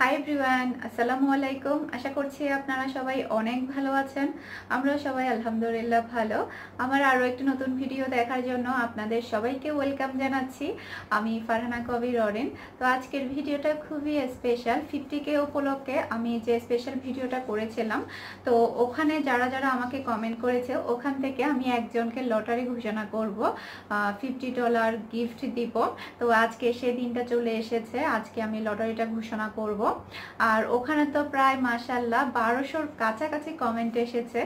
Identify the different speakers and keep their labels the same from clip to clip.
Speaker 1: Hi everyone, আসসালামু আলাইকুম। আশা করছি আপনারা সবাই অনেক ভালো আছেন। আমরা সবাই আলহামদুলিল্লাহ ভালো। আমার আরও একটি নতুন ভিডিও দেখার জন্য আপনাদের সবাইকে ওয়েলকাম জানাচ্ছি। আমি ফারহানা কবির অরেন। তো আজকের ভিডিওটা খুবই স্পেশাল। 50K উপলক্ষে আমি যে স্পেশাল ভিডিওটা করেছিলাম, তো ওখানে যারা যারা আমাকে কমেন্ট করেছে ওখান থেকে আমি একজনকে লটারি ঘোষণা করব, $50 গিফট দিব। তো আজকে সেই দিনটা চলে এসেছে, আজকে আমি লটারিটা ঘোষণা করব। আর ওখানে তো প্রায় মাশাআল্লাহ 1200-র কাছাকাছি কমেন্ট এসেছে।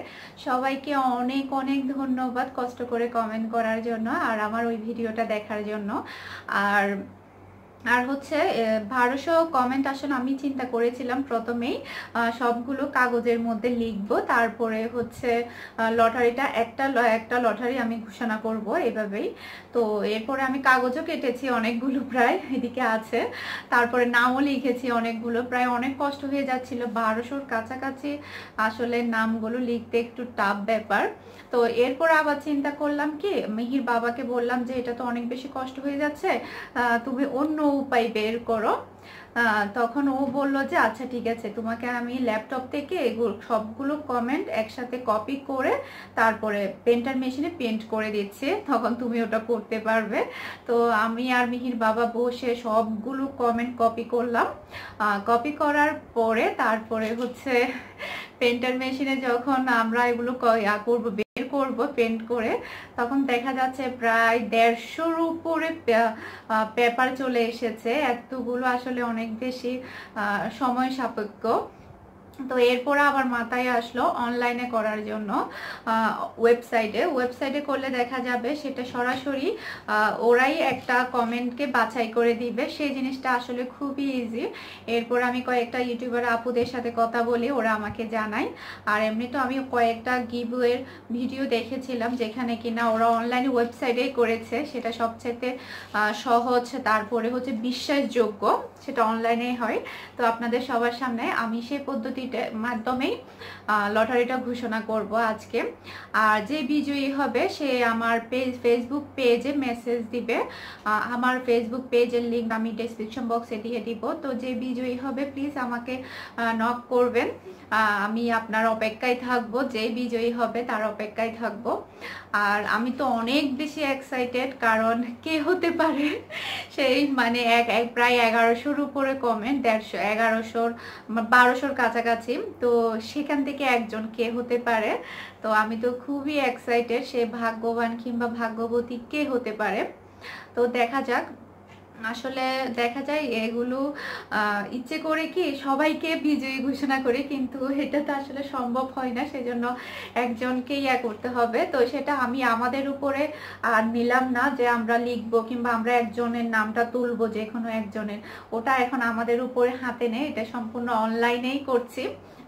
Speaker 1: সবাইকে অনেক অনেক ধন্যবাদ কষ্ট করে কমেন্ট করার জন্য আর আমার ওই ভিডিওটা দেখার জন্য। আর আর হচ্ছে 1200 কমেন্ট আসলে আমি চিন্তা করেছিলাম প্রথমেই সবগুলো কাগজের মধ্যে লিখব, তারপরে হচ্ছে লটারিটা একটা লটারি আমি ঘোষণা করব এভাবেই। তো এরপরে আমি কাগজও কেটেছি অনেকগুলো, প্রায় এদিকে আছে, তারপরে নামও লিখেছি অনেকগুলো, প্রায় অনেক কষ্ট হয়ে যাচ্ছিল। 1200-র কাছাকাছি আসলে নামগুলো লিখতে একটু টাফ ব্যাপার। তো এরপর আবার চিন্তা করলাম কি, মিহির বাবাকে বললাম যে এটা তো অনেক বেশি কষ্ট হয়ে যাচ্ছে, তুমি অন্য উপায় বের করো। তখন ও বলল যে আচ্ছা ঠিক আছে, তোমাকে আমি ল্যাপটপ থেকে সবগুলো কমেন্ট একসাথে কপি করে তারপরে প্রিন্টার মেশিনে প্রিন্ট করে দিচ্ছে, তখন তুমি ওটা করতে পারবে। তো আমি আর মিহির বাবা বসে সবগুলো কমেন্ট কপি করলাম। কপি করার পরে তারপরে হচ্ছে প্রিন্টার মেশিনে যখন আমরা এগুলো করবো, বের করব পেন্ট করে, তখন দেখা যাচ্ছে প্রায় 150-র উপরে পেপার চলে এসেছে। এতগুলো আসলে অনেক বেশি সময় সাপেক্ষ। তো এরপর আবার মাথায় আসলো অনলাইনে করার জন্য। ওয়েবসাইটে করলে দেখা যাবে সেটা সরাসরি ওরাই একটা কমেন্টকে বাছাই করে দিবে, সেই জিনিসটা আসলে খুবই ইজি। এরপর আমি কয়েকটা ইউটিউবার আপুদের সাথে কথা বলি, ওরা আমাকে জানায়। আর এমনি তো আমি কয়েকটা গিভওয়ের ভিডিও দেখেছিলাম যেখানে কিনা ওরা অনলাইনে ওয়েবসাইটেই করেছে, সেটা সবচেয়ে সহজ, তারপরে হচ্ছে বিশ্বাসযোগ্য, সেটা অনলাইনেই হয়। তো আপনাদের সবার সামনে আমি সেই পদ্ধতিটার মাধ্যমেই লটারিটা ঘোষণা করব আজকে। আর যে বিজয়ী হবে সে আমার ফেসবুক পেজে মেসেজ দিবে। আমার ফেসবুক পেজের লিঙ্ক আমি ডেসক্রিপশন বক্সে দিয়ে দিব। তো যে বিজয়ী হবে প্লিজ আমাকে নক করবেন, আমি আপনার অপেক্ষায় থাকবো, যে বিজয়ী হবে তার অপেক্ষায় থাকবো। আর আমি তো অনেক বেশি এক্সাইটেড, কারণ কে হতে পারে সেই মানে প্রায় 1100-র উপরে কমেন্ট, 1100 1200-র কাছাকাছি। তো সেখান থেকে একজন কে হতে পারে, তো আমি তো খুবই এক্সাইটেড, সে ভাগ্যবান কিংবা ভাগ্যবতী কে হতে পারে। তো দেখা যাক, আসলে দেখা যায় এগুলো ইচ্ছে করে কি সবাইকে বিজয়ী ঘোষণা করে, কিন্তু এটা তো আসলে সম্ভব হয় না, সেজন্য একজনকেই করতে হবে। তো সেটা আমি আমাদের উপরে আর নিলাম না যে আমরা লিখবো কিংবা আমরা একজনের নামটা তুলবো, যে কোনো একজনের, ওটা এখন আমাদের উপরে হাতে নেই, এটা সম্পূর্ণ অনলাইনেই করছি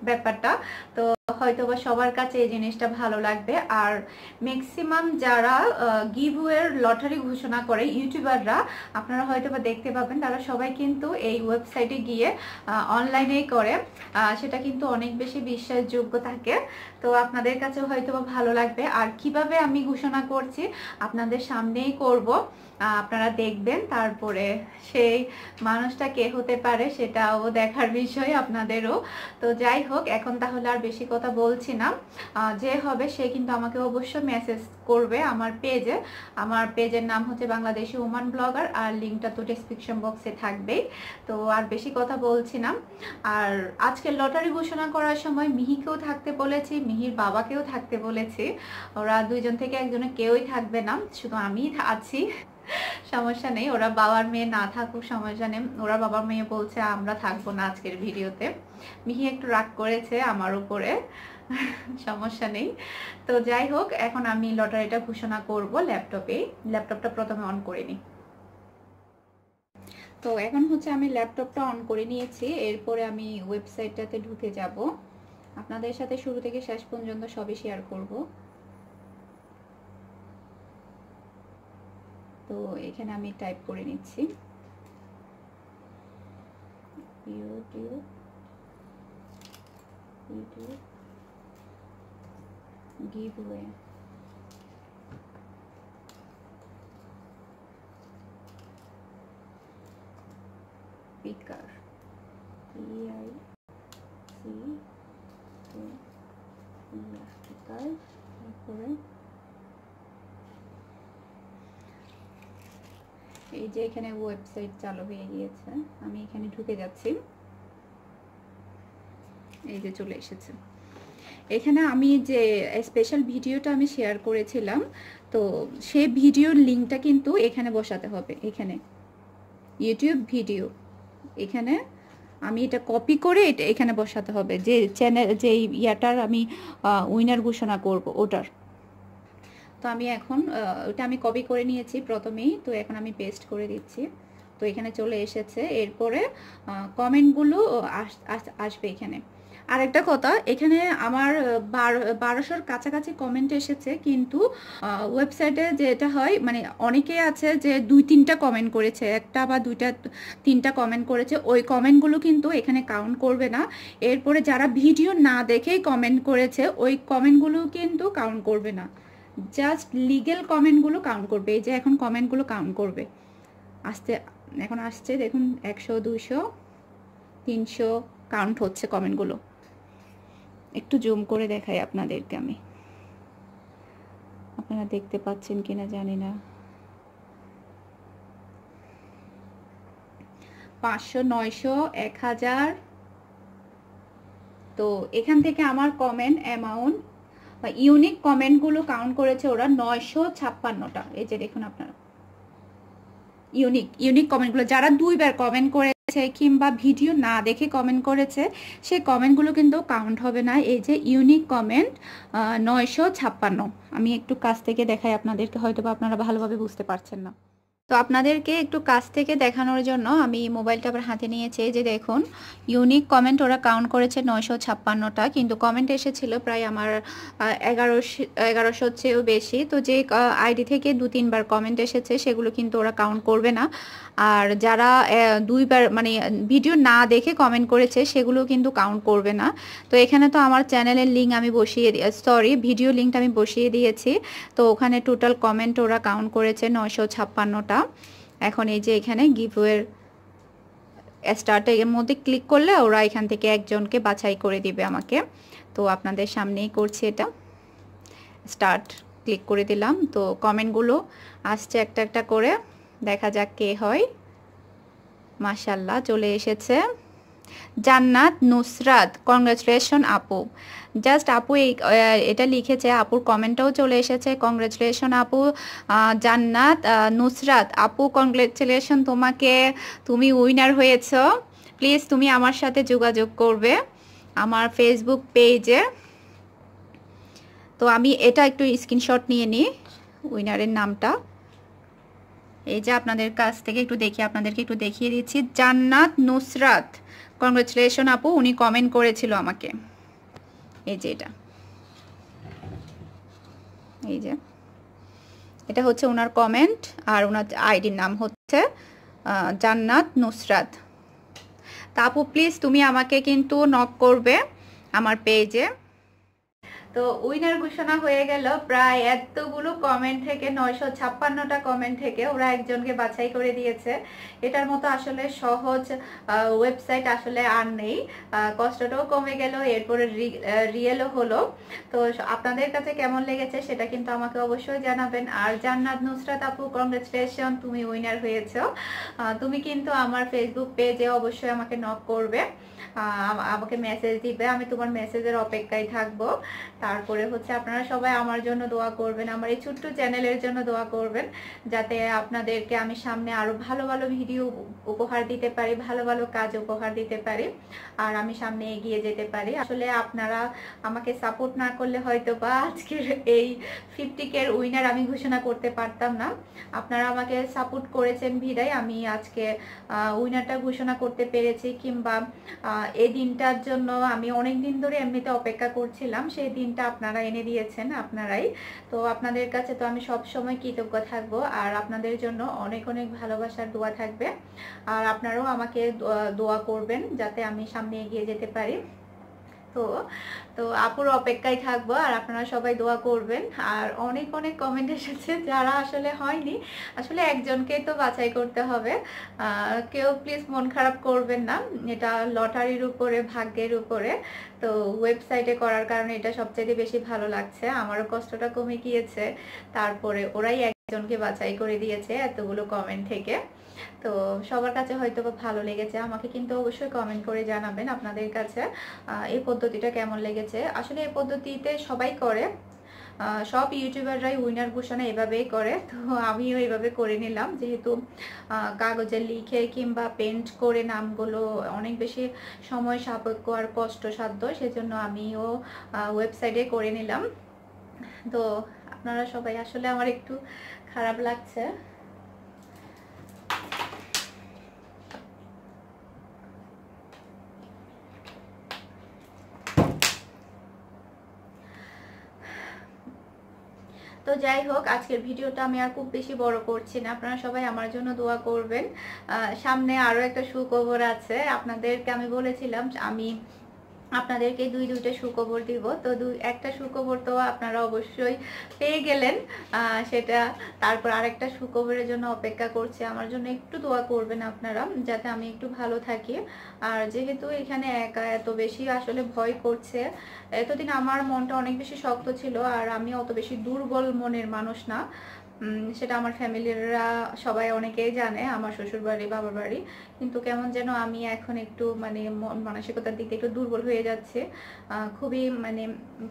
Speaker 1: ব্যাপারটা। তো হয়তোবা সবার কাছে এই জিনিসটা ভালো লাগবে। আর ম্যাক্সিমাম যারা গিভওয়ের লটারি ঘোষণা করে ইউটিউবাররা, আপনারা হয়তোবা দেখতে পাবেন, তারা সবাই কিন্তু এই ওয়েবসাইটে গিয়ে অনলাইনেই করে, সেটা কিন্তু অনেক বেশি বিশ্বাসযোগ্য থাকে। তো আপনাদের কাছে হয়তোবা ভালো লাগবে। আর কিভাবে আমি ঘোষণা করছি আপনাদের সামনেই করব, আপনারা দেখবেন, তারপরে সেই মানুষটা কে হতে পারে সেটাও দেখার বিষয় আপনাদেরও। তো যাই হোক, এখন তাহলে আর বেশি কথা বলছি না, যে হবে সে কিন্তু আমাকে অবশ্যই মেসেজ করবে আমার পেজে। আমার পেজের নাম হচ্ছে বাংলাদেশি ওমান ব্লগার, আর লিঙ্কটা তো ডেসক্রিপশন বক্সে থাকবেই। তো আর বেশি কথা বলছি না। আর আজকে লটারি ঘোষণা করার সময় মিহিকেও থাকতে বলেছি, মিহির বাবাকেও থাকতে বলেছি। ওরা দুইজন থেকে একজনে কেউই থাকবে না, শুধু আমিই আছি, সমস্যা নেই, ওরা বাবার মেয়ে না থাকুক সমস্যা নেই। ওরা বাবার মেয়ে বলছে আমরা থাকবো না আজকের ভিডিওতে। মিহি একটু রাগ করেছে আমার উপরে, সমস্যা নেই। তো যাই হোক, এখন আমি লটারিটা ঘোষণা করব ল্যাপটপটা প্রথমে অন করে নিই। তো এখন হচ্ছে আমি ল্যাপটপটা অন করে নিয়েছি, এরপরে আমি ওয়েবসাইটটাতে ঢুকে যাব, আপনাদের সাথে শুরু থেকে শেষ পর্যন্ত সবই শেয়ার করব। তো এখানে আমি টাইপ করে নিচ্ছি ইউটিউব গিভওয়ে। স্পিকার তারপরে এই যে এখানে ওয়েবসাইট চালু হয়ে গিয়েছে, আমি এখানে ঢুকে যাচ্ছি। এই যে চলে এসেছে। এখানে আমি যে স্পেশাল ভিডিওটা আমি শেয়ার করেছিলাম, তো সেই ভিডিওর লিঙ্কটা কিন্তু এখানে বসাতে হবে। এখানে ইউটিউব ভিডিও, এখানে আমি এটা কপি করে এটা এখানে বসাতে হবে, যে চ্যানেল যে ইয়াটার আমি উইনার ঘোষণা করব ওটার। তো আমি এখন ওটা আমি কপি করে নিয়েছি প্রথমেই, তো এখন আমি পেস্ট করে দিচ্ছি। তো এখানে চলে এসেছে। এরপরে কমেন্টগুলো আসবে এখানে। আরেকটা কথা, এখানে আমার 1200-র কাছাকাছি কমেন্ট এসেছে, কিন্তু ওয়েবসাইটে যেটা হয় মানে অনেকে আছে যে 2-3টা কমেন্ট করেছে, একটা বা 2-3টা কমেন্ট করেছে, ওই কমেন্টগুলো কিন্তু এখানে কাউন্ট করবে না। এরপরে যারা ভিডিও না দেখেই কমেন্ট করেছে, ওই কমেন্টগুলো কিন্তু কাউন্ট করবে না, জাস্ট লিগ্যাল কমেন্টগুলো কাউন্ট করবে। এই যে এখন কমেন্টগুলো কাউন্ট করবে। এখন আসছে দেখুন, 100, 200, 300 কাউন্ট হচ্ছে কমেন্টগুলো। একটু জুম করে দেখাই আপনাদেরকে আমি, আপনারা দেখতে পাচ্ছেন কিনা জানি না। 500, 900, 1000। তো এখান থেকে আমার কমেন্ট অ্যামাউন্ট বা ইউনিক কমেন্টগুলো কাউন্ট করেছে ওরা 956টা। এই যে দেখুন আপনারা, ইউনিক কমেন্টগুলো যারা 2বার কমেন্ট করেছে কিংবা ভিডিও না দেখে কমেন্ট করেছে, সেই কমেন্টগুলো কিন্তু কাউন্ট হবে না। এই যে ইউনিক কমেন্ট 956। আমি একটু কাছ থেকে দেখাই আপনাদেরকে, হয়তো বা আপনারা ভালোভাবে বুঝতে পারছেন না। তো আপনাদেরকে একটু কাছ থেকে দেখানোর জন্য আমি মোবাইলটা আবার হাতে নিয়েছি। যে দেখুন, ইউনিক কমেন্ট ওরা কাউন্ট করেছে 956টা, কিন্তু কমেন্ট এসেছিল প্রায় আমার 1100 চেয়েও বেশি। তো যে আইডি থেকে 2-3বার কমেন্ট এসেছে, সেগুলো কিন্তু ওরা কাউন্ট করবে না। আর যারা 2বার মানে ভিডিও না দেখে কমেন্ট করেছে, সেগুলো কিন্তু কাউন্ট করবে না। তো এখানে তো আমার চ্যানেলের লিঙ্ক আমি ভিডিও লিঙ্কটা আমি বসিয়ে দিয়েছি। তো ওখানে টোটাল কমেন্ট ওরা কাউন্ট করেছে 956টা। এখন এই যে এখানে গিভওয়ের স্টার্টের মধ্যে ক্লিক করলে ওরা এখান থেকে একজনকে বাছাই করে দিবে আমাকে। তো আপনাদের সামনেই করছি এটা, স্টার্ট ক্লিক করে দিলাম। তো কমেন্টগুলো আসছে একটা একটা করে, দেখা যাক কে হয়। মাশাআল্লাহ চলে এসেছে জান্নাত নুসরাত, কংগ্রাচুলেশন আপু। জাস্ট আপু এটা লিখেছে, আপুর কমেন্টটাও চলে এসেছে, কংগ্রাচুলেশন আপু জান্নাত নুসরাত আপু, কংগ্রাচুলেশন তোমাকে, তুমি উইনার হয়েছ। প্লিজ তুমি আমার সাথে যোগাযোগ করবে আমার ফেসবুক পেজে। তো আমি এটা একটু স্ক্রিনশট নিয়ে নিই উইনারের নামটা। এই যে আপনাদের কাছ থেকে আপনাদেরকে একটু দেখিয়ে দিচ্ছি, জান্নাত নুসরাত, কংগ্রাচুলেশন আপু, উনি কমেন্ট করেছিল আমাকে। এই যে এটা হচ্ছে ওনার কমেন্ট, আর ওনার আইডির নাম হচ্ছে জান্নাত নুসরাত। তা আপু প্লিজ তুমি আমাকে কিন্তু নক করবে আমার পেজে। তো উইনার ঘোষণা হয়ে গেল। প্রায় এতগুলো কমেন্ট থেকে 956টা কমেন্ট থেকে ওরা একজনকে বাছাই করে দিয়েছে। এটার মতো আসলে সহজ ওয়েবসাইট আসলে আর নেই। কষ্টটাও কমে গেল, এরপরে রিয়েলও হলো। তো আপনাদের কাছে কেমন লেগেছে সেটা কিন্তু আমাকে অবশ্যই জানাবেন। আর জান্নাত নুসরাত আপু, কংগ্রাচুলেশন, তুমি উইনার হয়েছো। তুমি কিন্তু আমার ফেসবুক পেজে অবশ্যই আমাকে নক করবে, আমাকে মেসেজ দিবে, আমি তোমার মেসেজের অপেক্ষায় থাকবো। তারপরে হচ্ছে আপনারা সবাই আমার জন্য দোয়া করবেন, আমার এই ছোট্ট চ্যানেলের জন্য দোয়া করবেন, যাতে আপনাদেরকে আমি সামনে আরো ভালো ভালো ভিডিও উপহার দিতে পারি, ভালো ভালো কাজ উপহার দিতে পারি, আর আমি সামনে এগিয়ে যেতে পারি। আসলে আপনারা আমাকে সাপোর্ট না করলে হয়তো বা আজকের এই 50K এর উইনার আমি ঘোষণা করতে পারতাম না। আপনারা আমাকে সাপোর্ট করেছেন বিধায় আমি আজকে উইনারটা ঘোষণা করতে পেরেছি, কিংবা এই দিনটার জন্য আমি অনেক দিন ধরে এমনিতে অপেক্ষা করছিলাম, সেই দিনটা আপনারা এনে দিয়েছেন, আপনারাই। তো আপনাদের কাছে তো আমি সব সময় কৃতজ্ঞ থাকবো, আর আপনাদের জন্য অনেক অনেক ভালোবাসার দোয়া থাকবে। আর আপনারাও আমাকে দোয়া করবেন যাতে আমি সামনে এগিয়ে যেতে পারি। তো তো আপুর অপেক্ষায় থাকবো, আর আপনারা সবাই দোয়া করবেন। আর অনেক অনেক কমেন্ট এসেছে যারা আসলে হয়নি, আসলে একজনকেই তো বাছাই করতে হবে। কেউ প্লিজ মন খারাপ করবেন না, এটা লটারির উপরে, ভাগ্যের উপরে। তো ওয়েবসাইটে করার কারণে এটা সবচেয়ে বেশি ভালো লাগছে, আমারও কষ্টটা কমে গিয়েছে। তারপরে ওরাই একজনকে বাছাই করে দিয়েছে এতগুলো কমেন্ট থেকে। তো সবার কাছে হয়তো ভালো লেগেছে, আমাকে কিন্তু অবশ্যই কমেন্ট করে জানাবেন আপনাদের কাছে এই পদ্ধতিটা কেমন লেগেছে। আসলে এই পদ্ধতিতে সবাই করে, সব ইউটিউবাররাই উইনার ঘোষণা এভাবেই করে, তো আমিও এভাবে করে নিলাম। যেহেতু কাগজে লিখে কিংবা পেন্ট করে নামগুলো অনেক বেশি সময় সাপেক্ষ আর কষ্টসাধ্য, সেজন্য আমিও ওয়েবসাইটে করে নিলাম। তো আপনারা সবাই, আসলে আমার একটু খারাপ লাগছে। তো যাই হোক, আজকের ভিডিওটা আমি আর খুব বেশি বড় করছি না, আপনারা সবাই আমার জন্য দোয়া করবেন। সামনে আরো একটা সুখবর আছে, আপনাদেরকে আমি বলেছিলাম আমি আপনাদেরকে দুইটা সুখবর দিব। তো একটা সুখবর তো আপনারা অবশ্যই পেয়ে গেলেন, সেটা তারপর আরেকটা সুখবরের জন্য অপেক্ষা করছে। আমার জন্য একটু দোয়া করবেন আপনারা, যাতে আমি একটু ভালো থাকি। আর যেহেতু এখানে একা এত বেশি আসলে ভয় করছে, এতদিন আমার মনটা অনেক বেশি শক্ত ছিল, আর আমি অত বেশি দুর্বল মনের মানুষ না। সেটা আমার ফ্যামিলিরা সবাই অনেকেই জানে, আমার শ্বশুর বাড়ি, বাবার বাড়ি। কিন্তু কেমন যেন আমি এখন একটু মানে মানসিকতার দিকে একটু দুর্বল হয়ে যাচ্ছে, খুবই মানে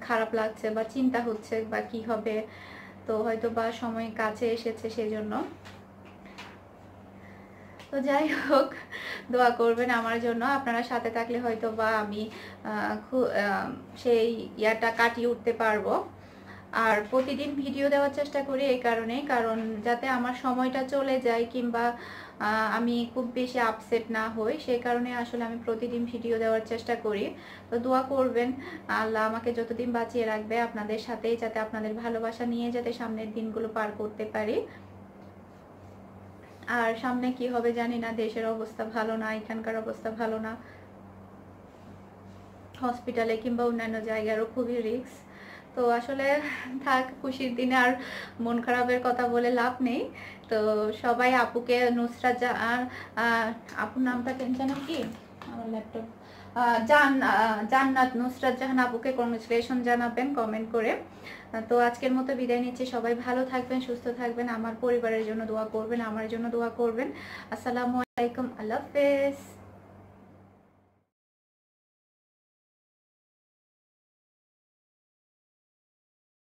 Speaker 1: খারাপ লাগছে, বা চিন্তা হচ্ছে বা কি হবে। তো হয়তো বা সময় কাছে এসেছে সেজন্য। তো যাই হোক, দোয়া করবেন আমার জন্য, আপনারা সাথে থাকলে হয়তো বা আমি সেই ইয়াটা কাটিয়ে উঠতে পারবো। আর প্রতিদিন ভিডিও দেওয়ার চেষ্টা করি এই কারণে, কারণ যাতে আমার সময়টা চলে যায় কিংবা আমি খুব বেশি আপসেট না হই, সেই কারণে আসলে আমি প্রতিদিন ভিডিও দেওয়ার চেষ্টা করি। তো দোয়া করবেন আল্লাহ আমাকে যতদিন বাঁচিয়ে রাখবে আপনাদের সাথেই, যাতে আপনাদের ভালোবাসা নিয়ে যাতে সামনের দিনগুলো পার করতে পারি। আর সামনে কি হবে জানি না, দেশের অবস্থা ভালো না, এখানকার অবস্থা ভালো না, হসপিটালে কিংবা অন্যান্য জায়গারও খুবই রিস্ক। তো আসলে থাক, খুশির দিনে আর মন খারাপের কথা বলে লাভ নেই। তো সবাই আপুকে, নুসরাত জাহান, আপুর নামটা টেনশন কি আমার ল্যাপটপ, জান্নাত নুসরাত জাহান আপুকে কংগ্রেচুলেশন জানাবেন কমেন্ট করে। তো আজকের মতো বিদায় নিচ্ছি, সবাই ভালো থাকবেন, সুস্থ থাকবেন, আমার পরিবারের জন্য দোয়া করবেন, আমার জন্য দোয়া করবেন। আসসালামু আলাইকুম, আল্লাহ হাফেজ।